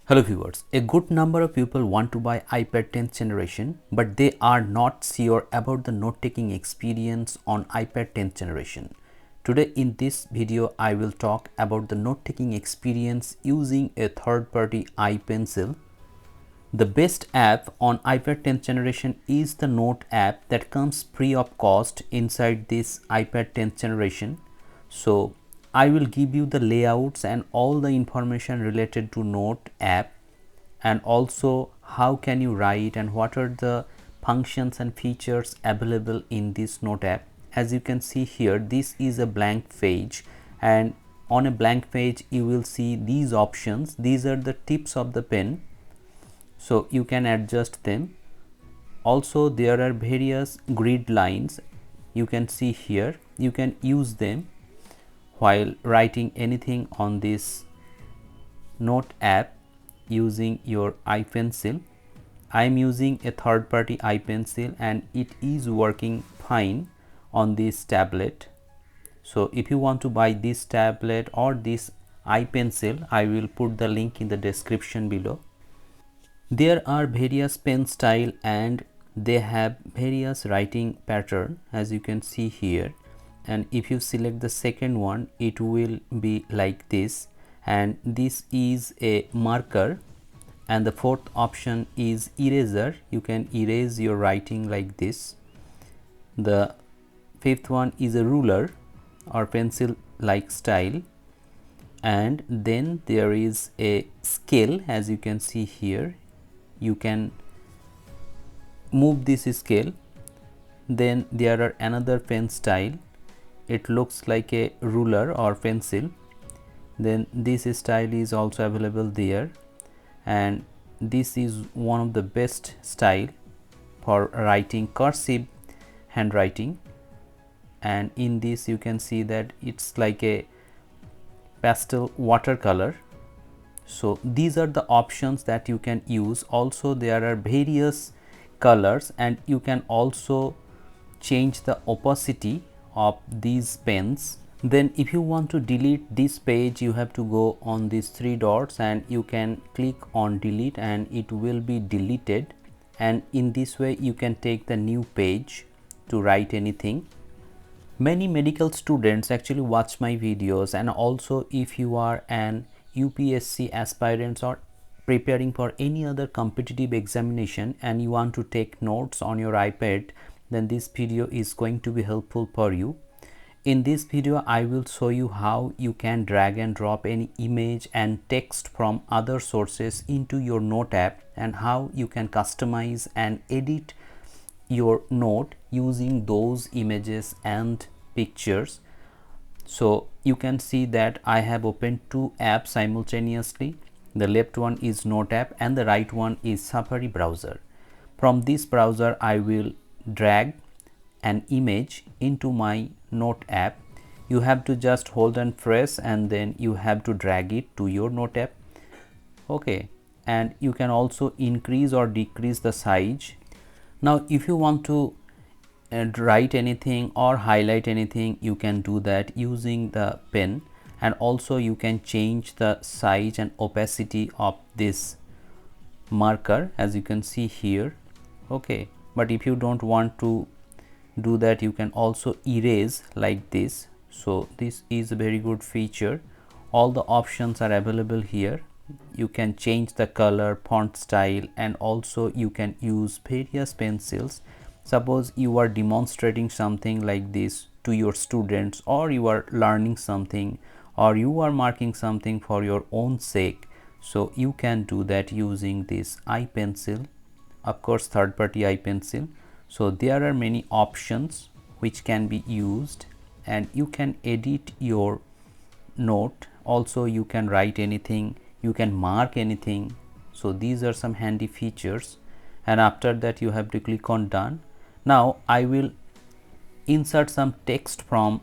Hello viewers, a good number of people want to buy iPad 10th generation, but they are not sure about the note-taking experience on iPad 10th generation. Today in this video, I will talk about the note-taking experience using a third-party Ipencil. The best app on iPad 10th generation is the Note app that comes free of cost inside this iPad 10th generation. So I will give you the layouts and all the information related to Note app, and also how can you write and what are the functions and features available in this Note app. As you can see here, this is a blank page, and on a blank page you will see these options. These are the tips of the pen, so you can adjust them. Also there are various grid lines, you can see here. You can use them while writing anything on this Note app using your Ipencil. I am using a third party Ipencil and it is working fine on this tablet. So if you want to buy this tablet or this Ipencil, I will put the link in the description below. There are various pen style and they have various writing pattern, as you can see here. And if you select the second one, it will be like this, and this is a marker, and the fourth option is eraser. You can erase your writing like this. The fifth one is a ruler or pencil like style, and then there is a scale. As you can see here, you can move this scale. Then there are another pen style, it looks like a ruler or pencil. Then this style is also available there, and this is one of the best style for writing cursive handwriting. And in this you can see that it's like a pastel watercolor. So these are the options that you can use. Also there are various colors, and you can also change the opacity of these pens. Then if you want to delete this page, you have to go on these three dots and you can click on delete and it will be deleted. And in this way you can take the new page to write anything. Many medical students actually watch my videos, and also if you are an UPSC aspirant or preparing for any other competitive examination and you want to take notes on your iPad, then this video is going to be helpful for you. In this video, I will show you how you can drag and drop any image and text from other sources into your Note app, and how you can customize and edit your note using those images and pictures. So you can see that I have opened two apps simultaneously. The left one is Note app and the right one is Safari browser. From this browser I will drag an image into my Note app. You have to just hold and press, and then you have to drag it to your Note app. Okay, and you can also increase or decrease the size. Now if you want to write anything or highlight anything, you can do that using the pen, and also you can change the size and opacity of this marker, as you can see here. Okay, but if you don't want to do that, you can also erase like this. So this is a very good feature. All the options are available here. You can change the color, font style, and also you can use various pencils. Suppose you are demonstrating something like this to your students, or you are learning something, or you are marking something for your own sake, so you can do that using this Ipencil, of course third party Ipencil. So there are many options which can be used, and you can edit your note. Also you can write anything, you can mark anything. So these are some handy features, and after that you have to click on done. Now I will insert some text from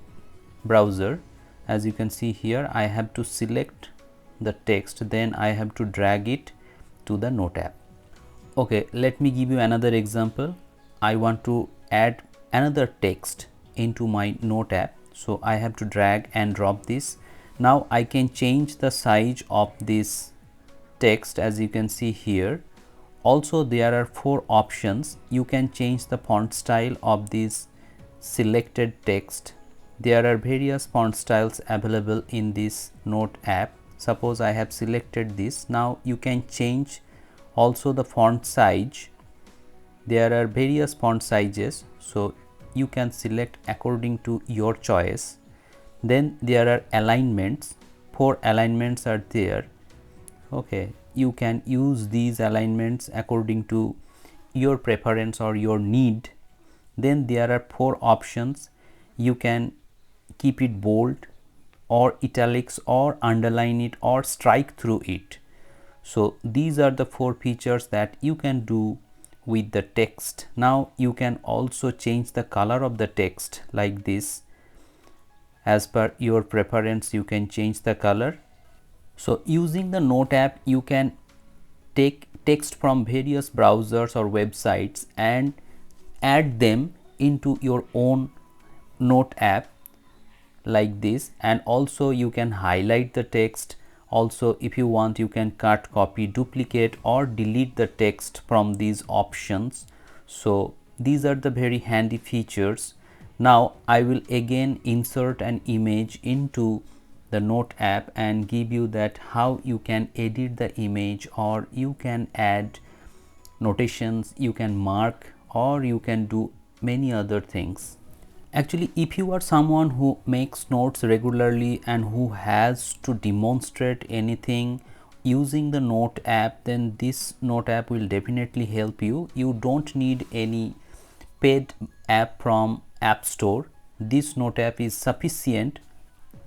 browser. As you can see here, I have to select the text, then I have to drag it to the Note app. Okay, let me give you another example. I want to add another text into my Note app, so I have to drag and drop this. Now I can change the size of this text, as you can see here. Also there are 4 options. You can change the font style of this selected text. There are various font styles available in this note app. Suppose I have selected this. Now you can change also the font size. There are various font sizes, so you can select according to your choice. Then there are alignments. 4 alignments are there. Okay, you can use these alignments according to your preference or your need. Then there are 4 options. You can keep it bold or italics or underline it or strike through it. So these are the 4 features that you can do with the text. Now you can also change the color of the text like this. As per your preference, you can change the color. So using the Note app, you can take text from various browsers or websites and add them into your own Note app like this, and also you can highlight the text. Also, if you want, you can cut, copy, duplicate or delete the text from these options. So these are the very handy features. Now I will again insert an image into the Note app and give you that how you can edit the image, or you can add notations, you can mark, or you can do many other things. Actually, if you are someone who makes notes regularly and who has to demonstrate anything using the Note app, then this Note app will definitely help you. You don't need any paid app from App Store. This Note app is sufficient.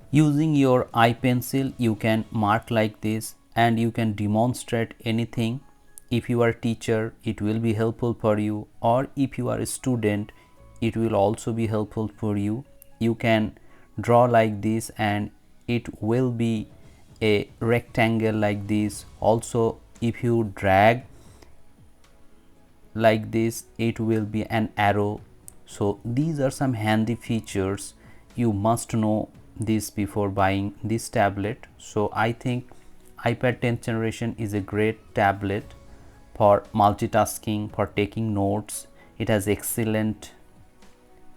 Using your Ipencil, you can mark like this and you can demonstrate anything. If you are a teacher, it will be helpful for you, or if you are a student, it will also be helpful for you. You can draw like this and it will be a rectangle like this. Also, if you drag like this, it will be an arrow. So these are some handy features. You must know this before buying this tablet. So I think iPad 10th generation is a great tablet for multitasking, for taking notes. It has excellent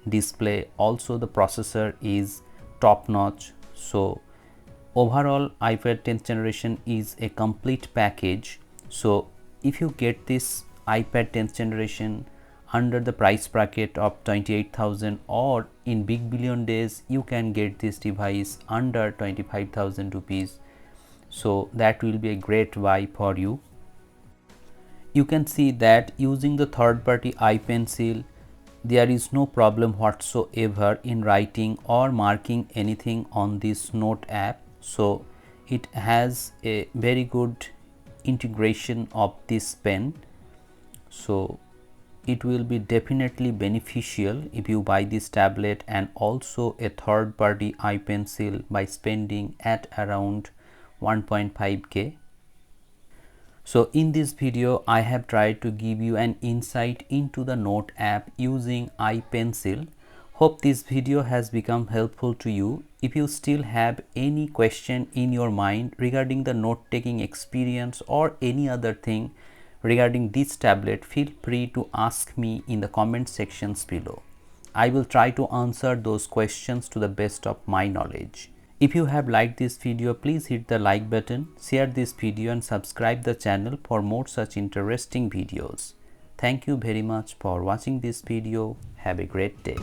display. Also the processor is top notch. So overall iPad 10th generation is a complete package. So if you get this iPad 10th generation under the price bracket of 28,000, or in Big Billion Days you can get this device under 25,000 rupees, so that will be a great buy for you. You can see that using the third party Ipencil, there is no problem whatsoever in writing or marking anything on this Note app. So it has a very good integration of this pen. So it will be definitely beneficial if you buy this tablet and also a third party Ipencil by spending at around 1.5k. So in this video, I have tried to give you an insight into the Note app using Ipencil. Hope this video has become helpful to you. If you still have any question in your mind regarding the note taking experience or any other thing regarding this tablet, feel free to ask me in the comment sections below. I will try to answer those questions to the best of my knowledge. If you have liked this video, please hit the like button, share this video and subscribe the channel for more such interesting videos. Thank you very much for watching this video. Have a great day.